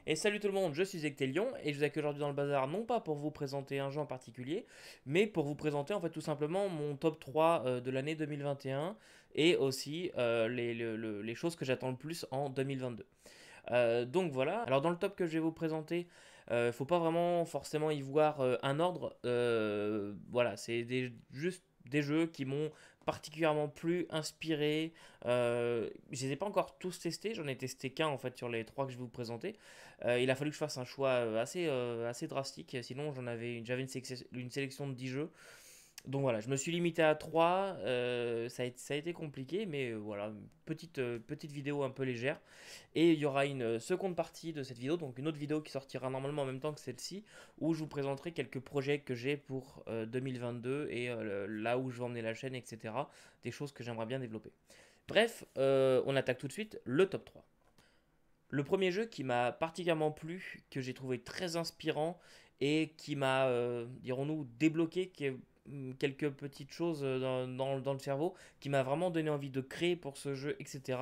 Et salut tout le monde, je suis Ectelion et je vous accueille aujourd'hui dans le bazar non pas pour vous présenter un jeu en particulier, mais pour vous présenter en fait tout simplement mon top 3 de l'année 2021 et aussi les choses que j'attends le plus en 2022. Donc voilà, alors dans le top que je vais vous présenter, faut pas vraiment forcément y voir un ordre. Voilà, juste des jeux qui m'ont particulièrement plu, inspiré. Je les ai pas encore tous testés, j'en ai testé qu'un en fait sur les trois que je vais vous présenter. Il a fallu que je fasse un choix assez drastique, sinon j'avais une sélection de 10 jeux. Donc voilà, je me suis limité à 3. Ça a été compliqué, mais voilà, petite vidéo un peu légère. Et il y aura une seconde partie de cette vidéo, donc une autre vidéo qui sortira normalement en même temps que celle-ci, où je vous présenterai quelques projets que j'ai pour 2022 et là où je vais emmener la chaîne, etc. Des choses que j'aimerais bien développer. Bref, on attaque tout de suite le top 3. Le premier jeu qui m'a particulièrement plu, que j'ai trouvé très inspirant et qui m'a, dirons-nous, débloqué quelques petites choses dans le cerveau, qui m'a vraiment donné envie de créer pour ce jeu, etc.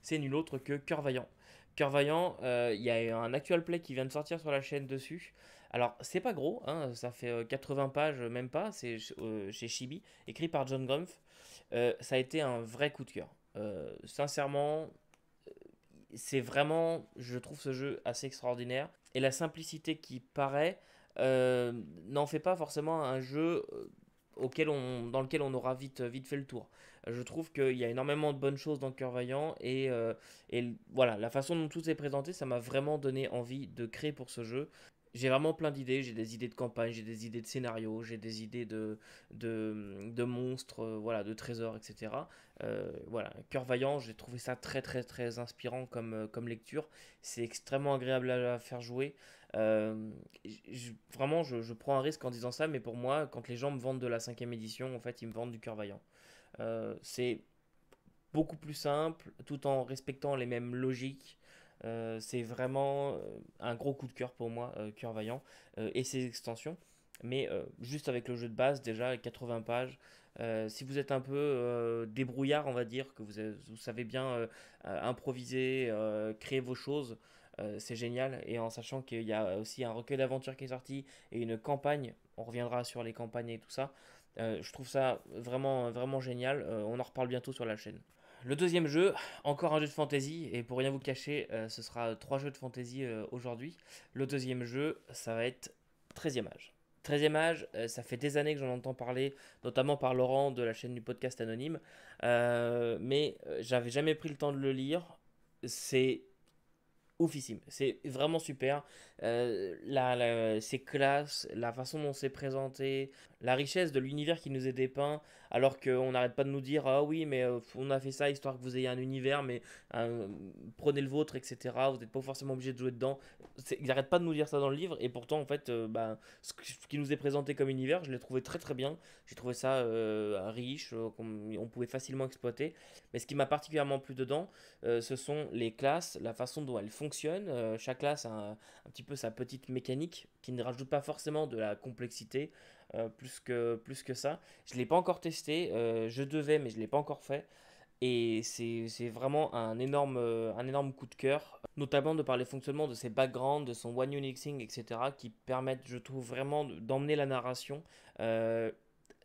C'est nul autre que Cœur Vaillant. Cœur Vaillant, il y a un actual play qui vient de sortir sur la chaîne dessus. Alors, c'est pas gros, hein, ça fait 80 pages, même pas, c'est chez Chibi, écrit par John Grumpf. Ça a été un vrai coup de cœur. Sincèrement, c'est vraiment, je trouve ce jeu assez extraordinaire. Et la simplicité qui paraît n'en fait pas forcément un jeu dans lequel on aura vite fait le tour. Je trouve qu'il y a énormément de bonnes choses dans Cœur Vaillant et voilà, la façon dont tout est présenté, ça m'a vraiment donné envie de créer pour ce jeu. J'ai vraiment plein d'idées, j'ai des idées de campagne, j'ai des idées de scénario, j'ai des idées de monstres, voilà, de trésors, etc. Voilà, Cœur Vaillant, j'ai trouvé ça très inspirant comme lecture. C'est extrêmement agréable à faire jouer. Vraiment, je prends un risque en disant ça, mais pour moi, quand les gens me vendent de la cinquième édition, en fait, ils me vendent du Cœur Vaillant. C'est beaucoup plus simple, tout en respectant les mêmes logiques. C'est vraiment un gros coup de cœur pour moi, Cœur Vaillant, et ses extensions. Mais juste avec le jeu de base, déjà, 80 pages, si vous êtes un peu débrouillard, on va dire, que vous savez bien improviser, créer vos choses, c'est génial. Et en sachant qu'il y a aussi un recueil d'aventures qui est sorti et une campagne, on reviendra sur les campagnes et tout ça. Je trouve ça vraiment génial. On en reparle bientôt sur la chaîne. Le deuxième jeu, encore un jeu de fantasy, et pour rien vous cacher, ce sera trois jeux de fantasy aujourd'hui. Le deuxième jeu, ça va être 13e âge. 13e âge, ça fait des années que j'en entends parler, notamment par Laurent de la chaîne du podcast Anonyme, mais j'avais jamais pris le temps de le lire. C'est oufissime, c'est vraiment super. C'est classe, la façon dont c'est présenté, la richesse de l'univers qui nous est dépeint, alors qu'on n'arrête pas de nous dire ah oui, mais on a fait ça histoire que vous ayez un univers, mais euh, prenez le vôtre, etc. Vous n'êtes pas forcément obligé de jouer dedans. Ils n'arrêtent pas de nous dire ça dans le livre, et pourtant, en fait, ce qui nous est présenté comme univers, je l'ai trouvé très bien. J'ai trouvé ça riche, qu'on on pouvait facilement exploiter. Mais ce qui m'a particulièrement plu dedans, ce sont les classes, la façon dont elles fonctionnent. Chaque classe a un petit peu sa petite mécanique qui ne rajoute pas forcément de la complexité plus que ça. Je ne l'ai pas encore testé, je devais mais je ne l'ai pas encore fait. Et c'est vraiment un énorme coup de cœur, notamment de par les fonctionnements de ses backgrounds, de son one unixing, etc., qui permettent, je trouve, vraiment d'emmener la narration. Euh,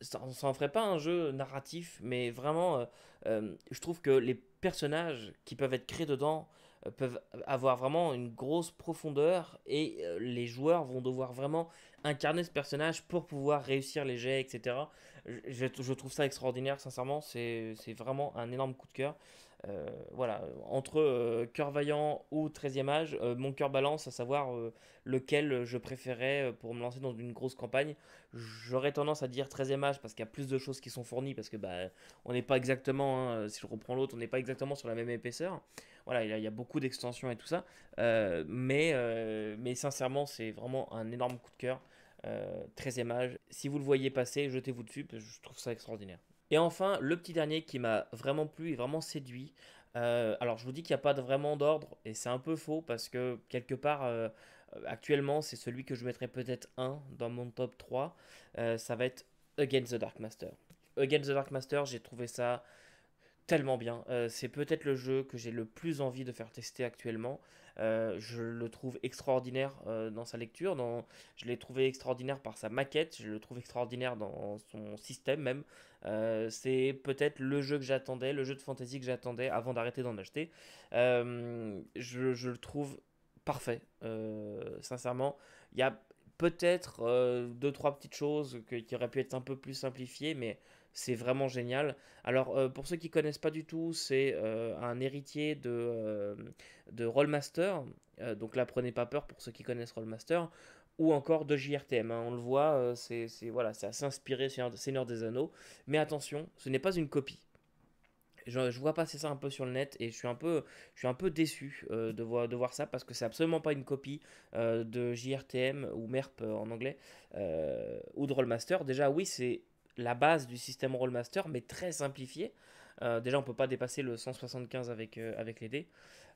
ça en ferait pas un jeu narratif, mais vraiment, je trouve que les personnages qui peuvent être créés dedans peuvent avoir vraiment une grosse profondeur et les joueurs vont devoir vraiment incarner ce personnage pour pouvoir réussir les jets, etc. Je trouve ça extraordinaire, sincèrement, c'est vraiment un énorme coup de cœur. Voilà, entre Cœur Vaillant ou 13e âge, mon cœur balance à savoir lequel je préférais pour me lancer dans une grosse campagne. J'aurais tendance à dire 13e âge parce qu'il y a plus de choses qui sont fournies, parce que bah, on n'est pas exactement, hein, si je reprends l'autre, on n'est pas exactement sur la même épaisseur. Voilà, il y a beaucoup d'extensions et tout ça. Mais sincèrement, c'est vraiment un énorme coup de cœur. 13e âge, si vous le voyez passer, jetez-vous dessus, parce que je trouve ça extraordinaire. Et enfin, le petit dernier qui m'a vraiment plu et vraiment séduit. Alors, je vous dis qu'il n'y a pas vraiment d'ordre, et c'est un peu faux parce que quelque part, actuellement, c'est celui que je mettrais peut-être un dans mon top 3. Ça va être Against the Dark Master. Against the Dark Master, j'ai trouvé ça tellement bien. C'est peut-être le jeu que j'ai le plus envie de faire tester actuellement. Je le trouve extraordinaire dans sa lecture. Je l'ai trouvé extraordinaire par sa maquette. Je le trouve extraordinaire dans son système même. C'est peut-être le jeu que j'attendais, le jeu de fantasy que j'attendais avant d'arrêter d'en acheter. Je le trouve parfait. Sincèrement, il y a peut-être deux, trois petites choses qui auraient pu être un peu plus simplifiées, mais c'est vraiment génial. Alors, pour ceux qui connaissent pas du tout, c'est un héritier de Rollmaster. Donc là, prenez pas peur pour ceux qui connaissent Rollmaster. Ou encore de JRTM, hein. On le voit, voilà, c'est assez inspiré Seigneur des Anneaux. Mais attention, ce n'est pas une copie. Je vois passer ça un peu sur le net et je suis un peu déçu de voir ça parce que c'est absolument pas une copie de JRTM ou MERP en anglais ou de Rollmaster. Déjà, oui, c'est la base du système Rollmaster, mais très simplifié. Déjà, on peut pas dépasser le 175 avec les dés.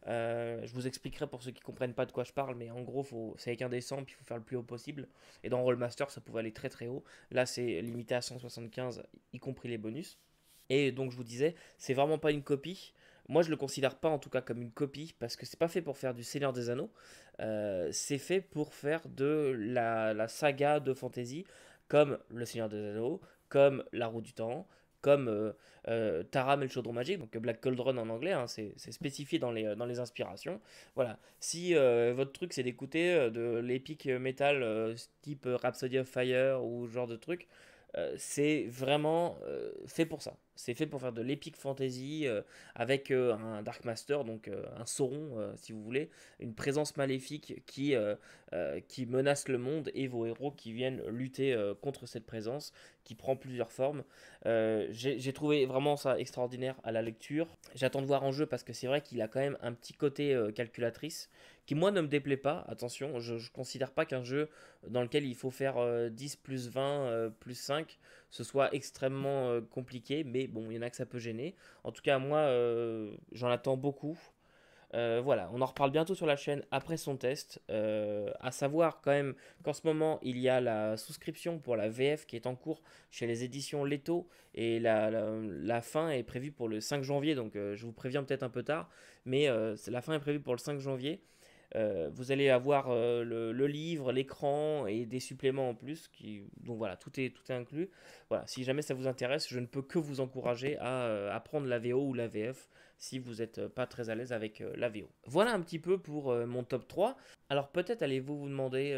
Je vous expliquerai pour ceux qui comprennent pas de quoi je parle, mais en gros, c'est avec un dé 100, puis il faut faire le plus haut possible. Et dans Rollmaster, ça pouvait aller très très haut. Là, c'est limité à 175, y compris les bonus. Et donc je vous disais, c'est vraiment pas une copie. Moi je le considère pas en tout cas comme une copie parce que c'est pas fait pour faire du Seigneur des Anneaux. C'est fait pour faire de la saga de fantasy comme le Seigneur des Anneaux, comme la Roue du Temps, comme Taram et le Chaudron Magique, donc Black Cauldron en anglais, hein, c'est spécifié dans les inspirations. Voilà, si votre truc c'est d'écouter de l'épique metal type Rhapsody of Fire ou ce genre de truc, c'est vraiment fait pour ça. C'est fait pour faire de l'epic fantasy avec un Dark Master, donc un Sauron si vous voulez, une présence maléfique qui menace le monde et vos héros qui viennent lutter contre cette présence qui prend plusieurs formes. J'ai trouvé vraiment ça extraordinaire à la lecture. J'attends de voir en jeu parce que c'est vrai qu'il a quand même un petit côté calculatrice qui moi ne me déplaît pas. Attention, je ne considère pas qu'un jeu dans lequel il faut faire 10 plus 20 plus 5 ce soit extrêmement compliqué, mais bon, il y en a que ça peut gêner. En tout cas, moi, j'en attends beaucoup. Voilà, on en reparle bientôt sur la chaîne après son test. À savoir quand même qu'en ce moment, il y a la souscription pour la VF qui est en cours chez les éditions Leto et la fin est prévue pour le 5 janvier, donc je vous préviens peut-être un peu tard, mais la fin est prévue pour le 5 janvier. Vous allez avoir le livre, l'écran et des suppléments en plus. Donc voilà, tout est inclus. Voilà, si jamais ça vous intéresse, je ne peux que vous encourager à prendre la VO ou la VF si vous n'êtes pas très à l'aise avec la VO. Voilà un petit peu pour mon top 3. Alors peut-être allez-vous vous demander,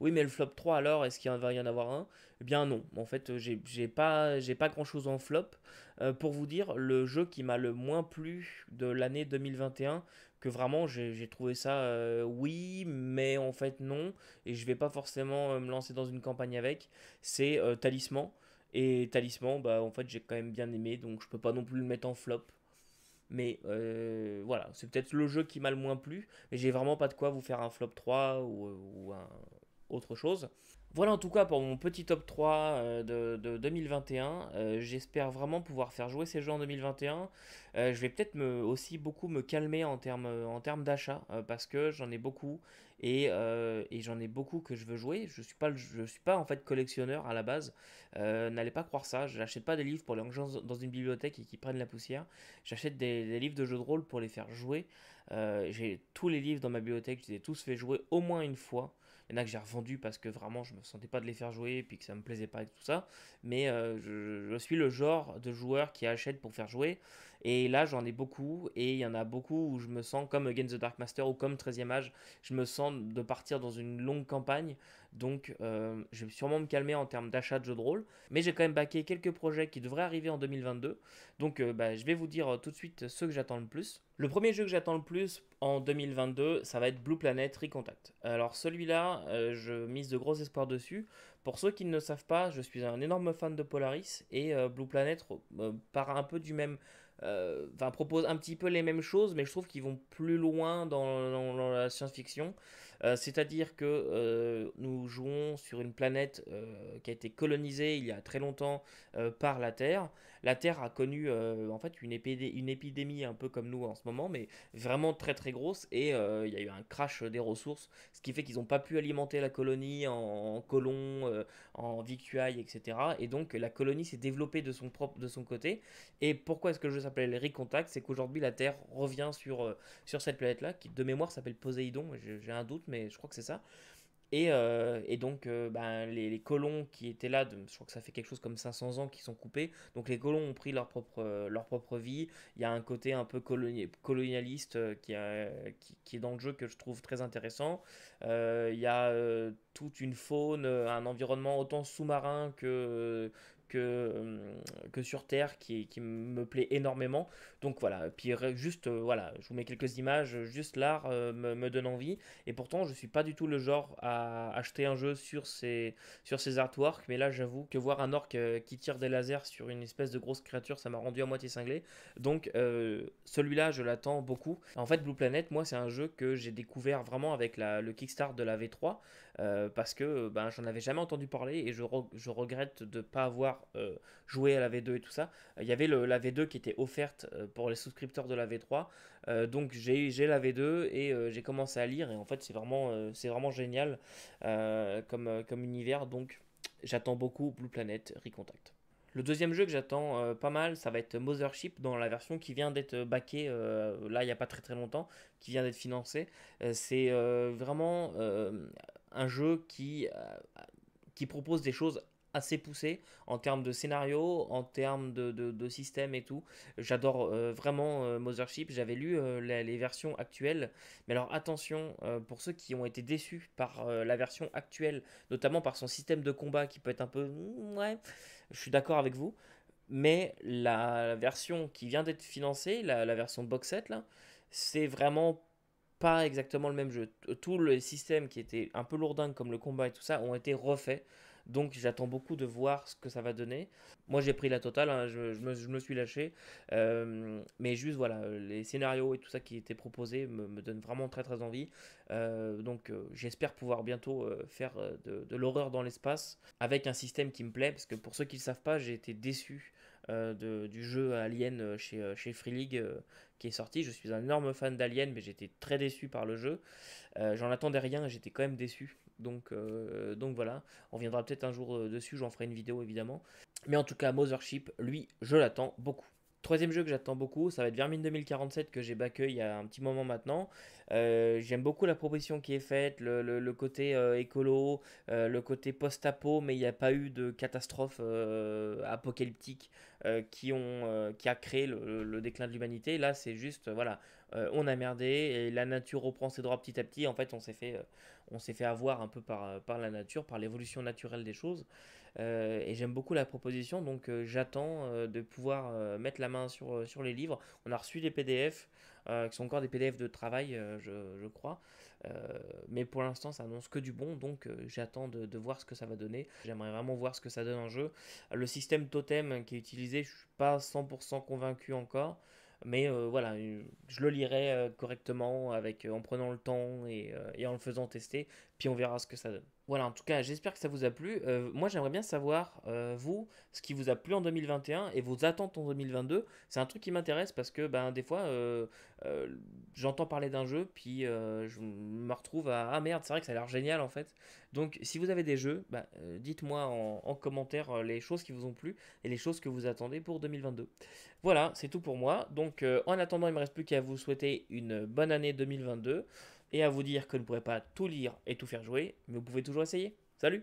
oui mais le flop 3 alors, est-ce qu'il va y en avoir un? Eh bien non, en fait j'ai pas grand-chose en flop. Pour vous dire, le jeu qui m'a le moins plu de l'année 2021, que vraiment j'ai trouvé ça oui, mais en fait non, et je vais pas forcément me lancer dans une campagne avec, c'est Talisman. Et Talisman, bah en fait j'ai quand même bien aimé, donc je peux pas non plus le mettre en flop. Mais voilà, c'est peut-être le jeu qui m'a le moins plu, mais j'ai vraiment pas de quoi vous faire un flop 3 ou autre chose. Voilà en tout cas pour mon petit top 3 de 2021. J'espère vraiment pouvoir faire jouer ces jeux en 2021. Je vais peut-être aussi beaucoup me calmer en termes d'achat parce que j'en ai beaucoup et j'en ai beaucoup que je veux jouer. Je suis pas en fait collectionneur à la base. N'allez pas croire ça. Je n'achète pas des livres pour les ranger dans une bibliothèque et qui prennent la poussière. J'achète des livres de jeux de rôle pour les faire jouer. J'ai tous les livres dans ma bibliothèque, je les ai tous fait jouer au moins une fois. Il y en a que j'ai revendu parce que vraiment je me sentais pas de les faire jouer et puis que ça me plaisait pas et tout ça. Mais je suis le genre de joueur qui achète pour faire jouer. Et là j'en ai beaucoup et il y en a beaucoup où je me sens comme Against the Dark Master ou comme 13e âge. Je me sens de partir dans une longue campagne. Donc je vais sûrement me calmer en termes d'achat de jeux de rôle. Mais j'ai quand même backé quelques projets qui devraient arriver en 2022. Donc bah, je vais vous dire tout de suite ceux que j'attends le plus. Le premier jeu que j'attends le plus en 2022, ça va être Blue Planet Recontact. Alors celui-là, je mise de gros espoirs dessus. Pour ceux qui ne le savent pas, je suis un énorme fan de Polaris et Blue Planet part un peu du même, propose un petit peu les mêmes choses, mais je trouve qu'ils vont plus loin dans la science-fiction. C'est-à-dire que nous jouons sur une planète qui a été colonisée il y a très longtemps par la Terre. la Terre a connu en fait une épidémie un peu comme nous en ce moment, mais vraiment très très grosse, et il y a eu un crash des ressources, ce qui fait qu'ils n'ont pas pu alimenter la colonie en colons, en victuailles, etc. Et donc la colonie s'est développée de son côté. Et pourquoi est-ce que le jeu s'appelle Recontact? C'est qu'aujourd'hui la Terre revient sur cette planète-là, qui de mémoire s'appelle Poséidon, j'ai un doute, mais je crois que c'est ça. Et donc, ben, les colons qui étaient là, je crois que ça fait quelque chose comme 500 ans qui sont coupés. Donc les colons ont pris leur propre vie. Il y a un côté un peu colonialiste qui est dans le jeu que je trouve très intéressant. Il y a toute une faune, un environnement autant sous-marin que sur Terre qui me plaît énormément. Donc voilà, puis juste, voilà, je vous mets quelques images, juste l'art me donne envie. Et pourtant, je suis pas du tout le genre à acheter un jeu sur ces artworks. Mais là, j'avoue que voir un orc qui tire des lasers sur une espèce de grosse créature, ça m'a rendu à moitié cinglé. Donc, celui-là, je l'attends beaucoup. En fait, Blue Planet, moi, c'est un jeu que j'ai découvert vraiment avec le Kickstart de la V3. Parce que ben, j'en avais jamais entendu parler et je regrette de ne pas avoir joué à la V2 et tout ça. Il y avait la V2 qui était offerte pour les souscripteurs de la V3. Donc j'ai la V2 et j'ai commencé à lire, et en fait c'est vraiment génial comme univers. Donc j'attends beaucoup Blue Planet Recontact. Le deuxième jeu que j'attends pas mal, ça va être Mothership dans la version qui vient d'être backée là il n'y a pas très très longtemps, qui vient d'être financée. C'est vraiment un jeu qui propose des choses assez poussées en termes de scénario, en termes de système et tout. J'adore vraiment Mothership. J'avais lu les versions actuelles. Mais alors attention, pour ceux qui ont été déçus par la version actuelle, notamment par son système de combat qui peut être un peu... Ouais, je suis d'accord avec vous. Mais la version qui vient d'être financée, la version box set, là, c'est vraiment pas exactement le même jeu. Tous les systèmes qui étaient un peu lourdingues comme le combat et tout ça ont été refaits. Donc j'attends beaucoup de voir ce que ça va donner. Moi j'ai pris la totale, hein, je me suis lâché. Mais juste voilà, les scénarios et tout ça qui étaient proposés me donnent vraiment très très envie. Donc j'espère pouvoir bientôt faire de l'horreur dans l'espace avec un système qui me plaît. Parce que pour ceux qui ne le savent pas, j'ai été déçu du jeu Alien chez Free League qui est sorti. Je suis un énorme fan d'Alien, mais j'étais très déçu par le jeu. J'en attendais rien et j'étais quand même déçu. Donc voilà, on viendra peut-être un jour dessus, j'en ferai une vidéo évidemment. Mais en tout cas, Mothership, lui, je l'attends beaucoup. Troisième jeu que j'attends beaucoup, ça va être Vermine 2047 que j'ai backé il y a un petit moment maintenant. J'aime beaucoup la proposition qui est faite, le côté écolo, le côté post-apo, mais il n'y a pas eu de catastrophe apocalyptique qui a créé le déclin de l'humanité. Là, c'est juste, voilà, on a merdé et la nature reprend ses droits petit à petit. En fait, on s'est fait avoir un peu par la nature, par l'évolution naturelle des choses. Et j'aime beaucoup la proposition, donc j'attends de pouvoir mettre la main sur les livres. On a reçu des PDF, qui sont encore des PDF de travail, je crois. Mais pour l'instant, ça annonce que du bon, donc j'attends de voir ce que ça va donner. J'aimerais vraiment voir ce que ça donne en jeu. Le système totem qui est utilisé, je suis pas 100% convaincu encore. Mais voilà, je le lirai correctement en prenant le temps et en le faisant tester. Puis on verra ce que ça donne. Voilà, en tout cas, j'espère que ça vous a plu. Moi, j'aimerais bien savoir, vous, ce qui vous a plu en 2021 et vos attentes en 2022. C'est un truc qui m'intéresse parce que ben, des fois, euh, j'entends parler d'un jeu, puis je me retrouve à... Ah merde, c'est vrai que ça a l'air génial en fait. Donc, si vous avez des jeux, bah, dites-moi en commentaire les choses qui vous ont plu et les choses que vous attendez pour 2022. Voilà, c'est tout pour moi. Donc, en attendant, il ne me reste plus qu'à vous souhaiter une bonne année 2022 et à vous dire que vous ne pourrez pas tout lire et tout faire jouer, mais vous pouvez toujours essayer. Salut!